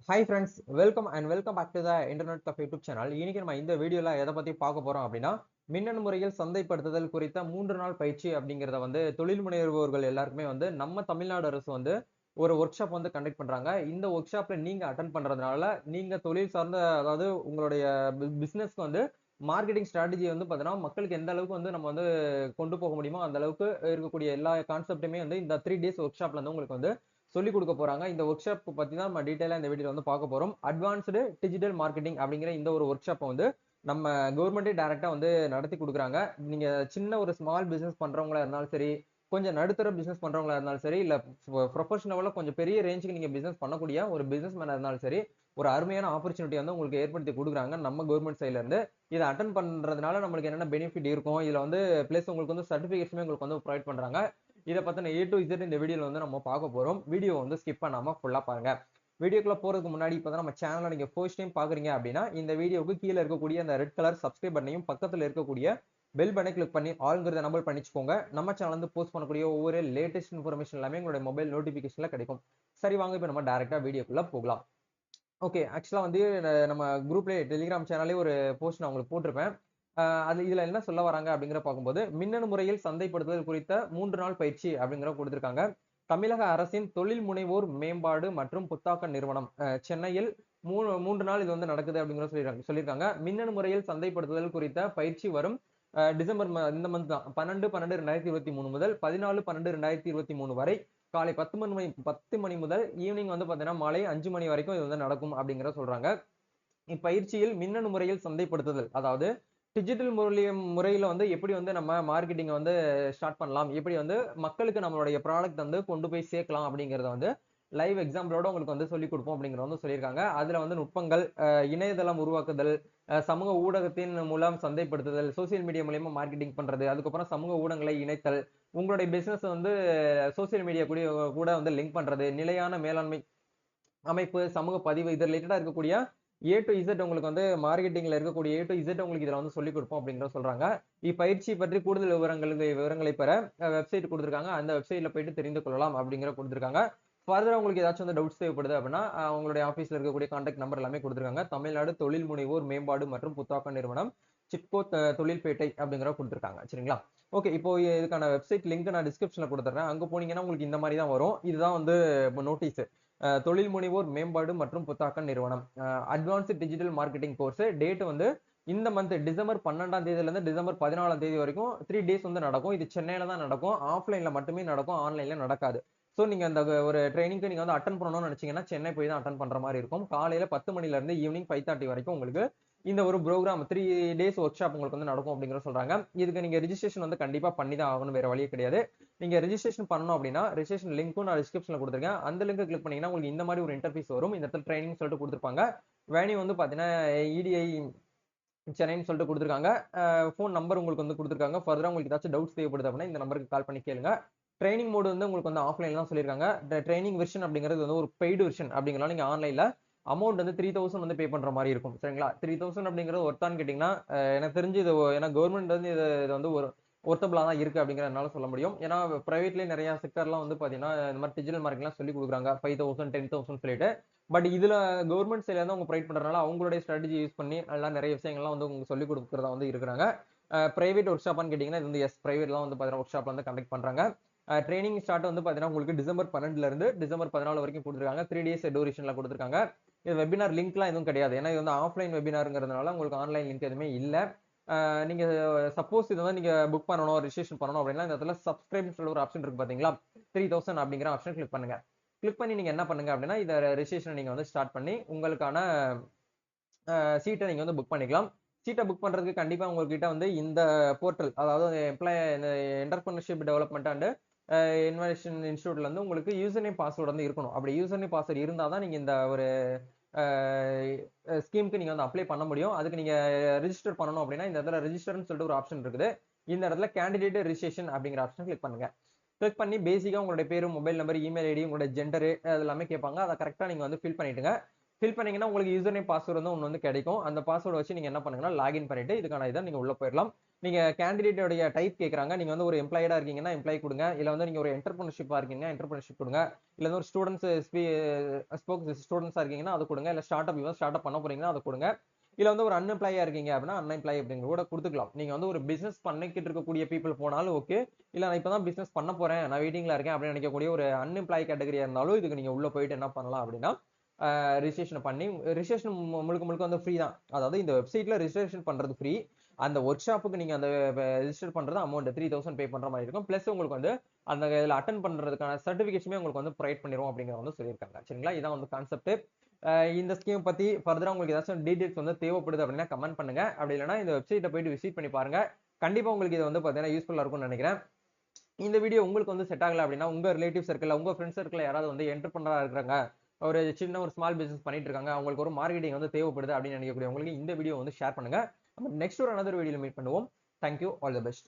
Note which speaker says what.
Speaker 1: Hi friends, welcome back to the Internet Cafe YouTube channel. இன்னைக்கு நம்ம இந்த வீடியோல எதை பத்தி பார்க்க போறோம் அப்படின்னா, மின்னணு முறையில் சந்தைப்படுத்துதல் குறித்த 3 நாள் பயிற்சி அப்படிங்கிறத தொழில் முனைவோர்கள் எல்லாருக்குமே நம்ம தமிழ்நாடு அரசு ஒரு ஒர்க் ஷாப் கண்டக்ட் பண்றாங்க. இந்த ஒர்க் ஷாப்ல நீங்க அட்டெண்ட் பண்றதுனால, நீங்க தொழில் சார்ந்த அதாவது உங்களுடைய பிசினஸ்க்கு மார்க்கெட்டிங் ஸ்ட்ராட்டஜி பார்த்தீங்கன்னா, மக்களுக்கு எந்த அளவுக்கு நம்ம கொண்டு போக முடியுமோ, அந்த அளவுக்கு இருக்கக்கூடிய எல்லா கான்செப்ட்டுமே இந்த 3 டேஸ் ஒர்க் ஷாப்ல உங்களுக்கு சொல்லிக் கொடுக்க போறாங்க. இந்த ஒர்க் ஷாப் பத்தி தான் நம்ம டீடைலா இந்த வீடியோல பார்க்க போறோம். அட்வான்ஸ்டு டிஜிட்டல் மார்க்கெட்டிங் அப்படிங்கிற இந்த ஒரு ஒர்க் ஷாப்பை நம்ம கவர்மெண்டே டைரக்டா நடத்தி கொடுக்குறாங்க. நீங்க சின்ன ஒரு ஸ்மால் பிசினஸ் பண்றவங்களா இருந்தாலும் சரி, கொஞ்சம் நடுத்தர பிசினஸ் பண்றவங்களா இருந்தாலும் சரி, இல்ல ப்ரொஃபஷனலா கொஞ்சம் பெரிய ரேஞ்சுக்கு நீங்க பிசினஸ் பண்ணக்கூடிய ஒரு பிசினஸ் மேனா இருந்தாலும் சரி, ஒரு அருமையான ஆப்பர்ச்சுனிட்டி உங்களுக்கு ஏற்படுத்தி கொடுக்குறாங்க நம்ம கவர்மெண்ட் சைட்ல இருந்து. இதை அட்டன் பண்றதுனால நம்மளுக்கு என்னென்ன பெனிஃபிட் இருக்கும், இதுல பிளஸ் உங்களுக்கு சர்டிபிகேஷன் உங்களுக்கு ப்ரொவைட் பண்றாங்க. இதை பத்தின A to Z இந்த வீடியோல நம்ம பார்க்க போறோம். வீடியோ ஸ்கிப் பண்ணாம ஃபுல்லா பாருங்க. வீடியோக்குள்ள போறதுக்கு முன்னாடி இப்பதான் நம்ம சேனலை நீங்க ஃபர்ஸ்ட் டைம் பாக்குறீங்க அப்படின்னா, இந்த வீடியோவுக்கு கீழே இருக்கக்கூடிய அந்த ரெட் கலர் சப்ஸ்கிரைப் பட்டனையும் பக்கத்துல இருக்கக்கூடிய பெல் பட்டனை கிளிக் பண்ணி ஆல்ங்கிறத நம்பர் பண்ணிச்சுக்கோங்க. நம்ம சேனல் போஸ்ட் பண்ணக்கூடிய ஒவ்வொரு லேட்டஸ்ட் இன்ஃபர்மேஷன் எல்லாமே உங்களுடைய மொபைல் நோட்டிபிகேஷன்ல கிடைக்கும். சரி, வாங்க இப்ப நம்ம டைரக்டா வீடியோக்குள்ள போகலாம். ஓகே, ஆக்சுவலா நம்ம குரூப்ல டெலிகிராம் சேனல்லே ஒரு போஸ்ட் நான் உங்களுக்கு போட்டிருப்பேன். இதுல என்ன சொல்ல வராங்க அப்படிங்கிற பார்க்கும்போது, மின்னணு முறையில் சந்தைப்படுத்துதல் குறித்த 3 நாள் பயிற்சி அப்படிங்கிற கொடுத்திருக்காங்க. தமிழக அரசின் தொழில் முனைவோர் மேம்பாடு மற்றும் புத்தாக்க நிறுவனம் சென்னையில் 3 நாள் இது நடக்குது அப்படிங்கிற சொல்லியிருக்காங்க. மின்னணு முறையில் சந்தைப்படுத்துதல் குறித்த பயிற்சி வரும் டிசம்பர் இந்த மந்த் தான் 12/12/2023 முதல் 14/12/2023 வரை காலை 10 மணி முதல் ஈவினிங் பாத்தீங்கன்னா மாலை 5 மணி வரைக்கும் இது நடக்கும் அப்படிங்கிற சொல்றாங்க. இப்பயிற்சியில் மின்னணு முறையில் சந்தைப்படுத்துதல், அதாவது டிஜிட்டல் முறையில எப்படி நம்ம மார்க்கெட்டிங் ஸ்டார்ட் பண்ணலாம், எப்படி மக்களுக்கு நம்மளுடைய ப்ராடக்ட் கொண்டு போய் சேர்க்கலாம் அப்படிங்கறத லைவ் எக்ஸாம்பிளோட உங்களுக்கு சொல்லிக் கொடுப்போம் அப்படிங்கறத சொல்லியிருக்காங்க. அதுல நுட்பங்கள், இணையதளம் உருவாக்குதல், சமூக ஊடகத்தின் மூலம் சந்தைப்படுத்துதல், சோசியல் மீடியா மூலமா மார்க்கெட்டிங் பண்றது, அதுக்கப்புறம் சமூக ஊடகங்களை இணைத்தல், உங்களுடைய பிசினஸ் சோசியல் மீடியா கூட லிங்க் பண்றது, நிலையான மேலாண்மை அமைப்பு, சமூக பதிவு, இது ரிலேட்டடா இருக்கக்கூடிய A to Z உங்களுக்கு மார்க்கெட்டிங்ல இருக்கக்கூடிய A to Z உங்களுக்கு இதுல சொல்லிக் கொடுப்போம் அப்படிங்கிற சொல்றாங்க. இப்பயிற்சி பற்றி கூடுதல் விவரங்களை பெற வெப்சைட் கொடுத்திருக்காங்க. அந்த வெப்சைட்ல போயிட்டு தெரிந்து கொள்ளலாம் அப்படிங்கிற கொடுத்திருக்காங்க. ஃபர்தரா உங்களுக்கு ஏதாச்சும் டவுட்ஸ் தேவைப்படுது அப்படின்னா உங்களுடைய ஆபீஸ்ல இருக்கக்கூடிய கான்டாக்ட் நம்பர் எல்லாமே கொடுத்திருக்காங்க. தமிழ்நாடு தொழில் முனைவோர் மேம்பாடு மற்றும் புத்தாக்க நிறுவனம், சிட்கோ தொழில்பேட்டை அப்படிங்கிற கொடுத்திருக்காங்க. சரிங்களா? ஓகே, இப்போ இதுக்கான வெப்சைட் லிங்க் நான் டிஸ்கிரிப்ஷன்ல கொடுத்துறேன். அங்க போனீங்கன்னா உங்களுக்கு இந்த மாதிரி தான் வரும். இதுதான் நோட்டீஸ். தொழில் முனைவோர் மேம்பாடு மற்றும் புத்தாக்க நிறுவனம், advanced digital marketing course. Date இந்த மந்த் டிசம்பர் 12ஆம் தேதியில இருந்து டிசம்பர் 14ஆம் தேதி வரைக்கும் 3 டேஸ் நடக்கும். இது சென்னையில தான் நடக்கும். ஆஃப்லைன்ல மட்டுமே நடக்கும், ஆன்லைன்ல நடக்காது. சோ நீங்க அந்த ஒரு ட்ரைனிங்க்கு நீங்க அட்டன் பண்ணணும்னு நினைச்சீங்கன்னா சென்னை போய் தான் அட்டன் பண்ற மாதிரி இருக்கும். காலையில 10 மணில இருந்து ஈவினிங் 5:30 வரைக்கும் உங்களுக்கு இந்த ஒரு ப்ரோக்ராம் 3 டேஸ் ஒர்க் ஷாப் உங்களுக்கு நடக்கும் அப்படிங்கிற சொல்றாங்க. இதுக்கு நீங்க ரெஜிஸ்ட்ரேஷன் கண்டிப்பா பண்ணி தான் ஆகணும், வேற வழியே கிடையாது. நீங்க ரெஜிஸ்ட்ரேஷன் பண்ணணும் அப்படின்னா ரெஜிஸ்ட்ரேஷன் லிங்க்கும் நான் டிஸ்கிரிப்ஷன்ல கொடுத்துருக்கேன். அந்த லிங்க் கிளிக் பண்ணீங்கன்னா உங்களுக்கு இந்த மாதிரி ஒரு இன்டர்ஃபேஸ் வரும். இந்த இடத்துல ட்ரைனிங் சொல்லிட்டு கொடுத்துருப்பாங்க. வேணி பாத்தீங்கன்னா EDI சென்னைன்னு சொல்லிட்டு கொடுத்துருக்காங்க. ஃபோன் நம்பர் உங்களுக்கு கொடுத்துருக்காங்க. ஃபர்தரா உங்களுக்கு ஏதாச்சும் டவுட்ஸ் தேவைப்படுது அப்படின்னா இந்த நம்பருக்கு கால் பண்ணி கேளுங்க. ட்ரைனிங் மோடு உங்களுக்கு ஆஃப்லைன்ல தான் சொல்லியிருக்காங்க. ட்ரைனிங் வெர்ஷன் அப்படிங்கிறது ஒரு பெய்டு வெர்ஷன் அப்படிங்கறனால நீங்க ஆன்லைன்ல அமௌண்ட் 3000 பே பண்ற மாதிரி இருக்கும். சரிங்களா? 3000 அப்படிங்கிறது ஒர்த்தான்னு கேட்டீங்கன்னா எனக்கு தெரிஞ்சு இது ஏன்னா கவர்மெண்ட் இது ஒரு ஒர்த்தபிளா தான் இருக்கு அப்படிங்கறதுனால சொல்ல முடியும். ஏன்னா பிரைவேட்லயே நிறைய செக்டர்லாம் பாத்தீங்கன்னா இந்த மாதிரி டிஜிட்டல் மார்க்கெட்லாம் சொல்லி கொடுக்குறாங்க 5000 10,000 சொல்லிட்டு. பட் இதுல கவர்மெண்ட் சைட்ல இருந்து அவங்க ப்ரொவைட் பண்றதுனால அவங்களுடைய ஸ்ட்ராட்டஜி யூஸ் பண்ணி எல்லாம் நிறைய விஷயங்கள்லாம் உங்களுக்கு சொல்லிக் கொடுக்கறதா இருக்கிறாங்க. பிரைவேட் ஒர்க் ஷாப்னு கேட்டீங்கன்னா இது எஸ் பிரைவேட்லாம் பாத்தீங்கன்னா ஒர்க் ஷாப் கண்டக்ட் பண்றாங்க. ட்ரைனிங் ஸ்டார்ட் பாத்தீங்கன்னா உங்களுக்கு டிசம்பர் 12ல இருந்து டிசம்பர் 14 வரைக்கும் கொடுத்துருக்காங்க. 3 டேஸ் டூரேஷன்ல கொடுத்துருக்காங்க. இது வெபினார் லிங்க்லாம் எதுவும் கிடையாது. ஏன்னா இது ஆஃப்லைன் வெபினாருங்கிறதுனால உங்களுக்கு ஆன்லைன் லிங்க் எதுவுமே இல்ல. நீங்க சப்போஸ் இதை நீங்க புக் பண்ணணும், ரிஜிஸ்ட்ரேஷன் பண்ணணும் அப்படின்னா இந்த இடத்துல சப்ஸ்கிரைப் சொல்ல ஒரு ஆப்ஷன் இருக்கு பாத்தீங்களா, 3000 அப்படிங்கிற ஆப்ஷன் கிளிக் பண்ணுங்க. கிளிக் பண்ணி நீங்க என்ன பண்ணுங்க அப்படின்னா இதை ரெஜிஸ்ட்ரேஷன் நீங்க ஸ்டார்ட் பண்ணி உங்களுக்கான சீட்டை நீங்க புக் பண்ணிக்கலாம். சீட்டை புக் பண்றதுக்கு கண்டிப்பா உங்ககிட்ட இந்த போர்ட்டல், அதாவது என்டர்பிரினர்ஷிப் டெவலப்மெண்ட் அண்ட் இன்வெஸ்டின் இன்ஸ்டியூட்ல உங்களுக்கு யூசர் நேம் பாஸ்வேர்டு இருக்கணும். அப்படி யூசர் நேம் பாஸ்வேர்டு இருந்தா தான் நீங்க இந்த ஒரு ஸ்கீமுக்கு நீங்க அப்ளை பண்ண முடியும். அதுக்கு நீங்க ரெஜிஸ்டர் பண்ணணும் அப்படின்னா இந்த இடத்துல ரெஜிஸ்டர்னு சொல்லிட்டு ஒரு ஆப்ஷன் இருக்குது. இந்த இடத்துல கேண்டிடேட் ரெஜிஸ்ட்ரேஷன் அப்படிங்கிற ஆப்ஷன் கிளிக் பண்ணுங்க. கிளிக் பண்ணி பேசிக்கா உங்களுடைய பேரு, மொபைல் நம்பர், இமெயில் ஐடி, உங்களுடைய ஜெண்டர் அது எல்லாமே கேட்பாங்க. அதை கரெக்டா நீங்க ஃபில் பண்ணிட்டுங்க. ஃபில் பண்ணீங்கன்னா உங்களுக்கு யூசர் நேம் பாஸ்வேர்டு வந்து ஒன்று வந்து கிடைக்கும். அந்த பாஸ்வேர்டு வச்சு நீங்க என்ன பண்ணுங்கன்னா லாகின் பண்ணிட்டு இதுக்கான இதை நீங்க உள்ள போயிடலாம். நீங்க கேண்டிடேட்டோடைய டைப் கேட்கறாங்க. நீங்க வந்து ஒரு எம்ப்ளாய்டா இருக்கீங்கன்னா எம்ப்ளாய் கொடுங்க. இல்ல வந்து நீங்க ஒரு என்டர்பிரினர்ஷிப்பா இருக்கீங்கன்னா என்டர்பிரினர்ஷிப் கொடுங்க. இல்ல வந்து ஒரு ஸ்டூடெண்ட்ஸா இருக்கீங்கன்னா அது கொடுங்க. இல்ல ஸ்டார்ட் அப் பண்ண போறீங்கன்னா அதை கொடுங்க. இல்ல வந்து ஒரு அன்எம்ப்ளாயா இருக்கீங்க அப்படின்னா அன்எம்ப்ளாய் அப்படிங்கிற கூட கொடுத்துக்கலாம். நீங்க வந்து ஒரு பிசினஸ் பண்ணிக்கிட்டு இருக்கக்கூடிய பீப்புள் போனாலும் ஓகே. இல்ல நான் இப்பதான் பிசினஸ் பண்ண போறேன், நான் வெயிட்டிங்ல இருக்கேன் அப்படின்னு நினைக்கக்கூடிய ஒரு அன்எம்ப்ளாய் கேட்டகரியா இருந்தாலும் இதுக்கு நீங்க உள்ள போயிட்டு என்ன பண்ணலாம் அப்படின்னா ரிஜிஸ்ட்ரேஷன் பண்ணி ரிஜிஸ்ட்ரேஷன் முழுக்க முழுக்க வந்து ஃப்ரீ தான். அதாவது இந்த வெப்சைட்ல ரிஜிஸ்ட்ரேஷன் பண்றது ஃப்ரீ. அந்த ஒர்க் ஷாப்புக்கு நீங்க அந்த ரிஜிஸ்டர் பண்றது அமௌண்ட் 3000 பே பண்ற மாதிரி இருக்கும். பிளஸ் உங்களுக்கு வந்து அந்த இதுல அட்டன் பண்றதுக்கான சர்டிபிகேஷனுமே உங்களுக்கு வந்து ப்ரொவைட் பண்ணிடுவோம் அப்படிங்கிற வந்து சொல்லியிருக்காங்க. சரிங்களா? இதான் வந்து கான்செப்ட். இந்த ஸ்கீம் பத்தி ஃபர்தரா உங்களுக்கு ஏதாச்சும் டீடைல்ஸ் வந்து தேவைப்படுது அப்படின்னா கமெண்ட் பண்ணுங்க. அப்படி இல்லைன்னா இந்த வெப்சைட்டை போயிட்டு விசிட் பண்ணி பாருங்க. கண்டிப்பா உங்களுக்கு இது வந்து பாத்தீங்கன்னா யூஸ்ஃபுல்லா இருக்கும்னு நினைக்கிறேன். இந்த வீடியோ உங்களுக்கு வந்து செட் ஆகல அப்படின்னா உங்க ரிலேட்டிவ் சர்க்கிள், உங்க ஃப்ரெண்ட்ஸ் சர்க்கிள் யாராவது வந்து என்டர்பிரனரா இருக்காங்க, ஒரு சின்ன ஒரு ஸ்மால் பிசினஸ் பண்ணிட்டு இருக்காங்க, அவங்களுக்கு ஒரு மார்க்கெட்டிங் வந்து தேவைப்படுது அப்படின்னு நினைக்கக்கூடிய உங்களுக்கு இந்த வீடியோ வந்து ஷேர் பண்ணுங்க. நெக்ஸ்ட் ஒரு another வீடியோல மீட் பண்ணுவோம். தேங்க்யூ. All the best.